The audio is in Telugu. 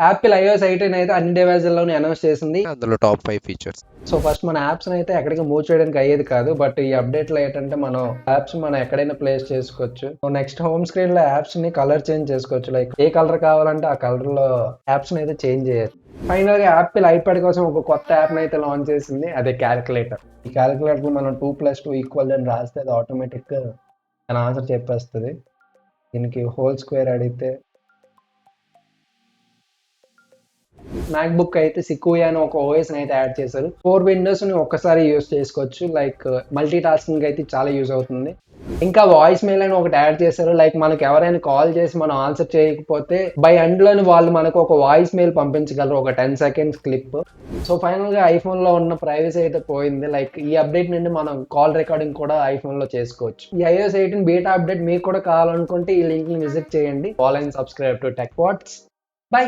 యాపిల్ iOS 18 అయితే అన్ని డివైజుల్లోనే అనౌన్స్ చేసింది. అందులో టాప్ 5 ఫీచర్స్. సో ఫస్ట్ మన యాప్స్ అయితే ఎక్కడికి మూవ్ చేయడానికి అయ్యేది కాదు. బట్ ఈ అప్డేట్లో ఏంటంటే మనం యాప్స్ మనం ఎక్కడైనా ప్లేస్ చేసుకోవచ్చు. నెక్స్ట్ హోమ్ స్క్రీన్ లో యాప్స్ ని కలర్ చేంజ్ చేసుకోవచ్చు. లైక్ ఏ కలర్ కావాలంటే ఆ కలర్ లో యాప్స్ ని అయితే చేంజ్ చేయొచ్చు. ఫైనల్ గా యాపిల్ ఐప్యాడ్ కోసం ఒక కొత్త యాప్ అయితే లాంచ్ చేసింది. అదే క్యాలిక్యులేటర్. ఈ క్యాలిక్యులేటర్ మనం 2+2 అని రాస్తే అది ఆటోమేటిక్ గా దాని ఆన్సర్ చెప్పేస్తుంది. దీనికి హోల్ స్క్వేర్ అడిగితే మ్యాక్ బుక్ అయితే సికుయా అని ఒక ఓఎస్ అయితే యాడ్ చేశారు. 4 విండోస్ ని ఒక్కసారి యూస్ చేసుకోవచ్చు. లైక్ మల్టీ టాస్కింగ్ అయితే చాలా యూజ్ అవుతుంది. ఇంకా వాయిస్ మెయిల్ అని ఒకటి యాడ్ చేశారు. లైక్ మనకి ఎవరైనా కాల్ చేసి మనం ఆన్సర్ చేయకపోతే బై ఎండ్లోని వాళ్ళు మనకు ఒక వాయిస్ మెయిల్ పంపించగలరు, ఒక 10 సెకండ్స్ క్లిప్. సో ఫైనల్ గా ఐఫోన్ లో ఉన్న ప్రైవసీ అయితే పోయింది. లైక్ ఈ అప్డేట్ నుండి మనం కాల్ రికార్డింగ్ కూడా ఐఫోన్ లో చేసుకోవచ్చు. ఈ iOS 18 బీటా అప్డేట్ మీకు కూడా కావాలనుకుంటే ఈ లింక్ ని విజిట్ చేయండి. Follow and subscribe to Tech Watts. By.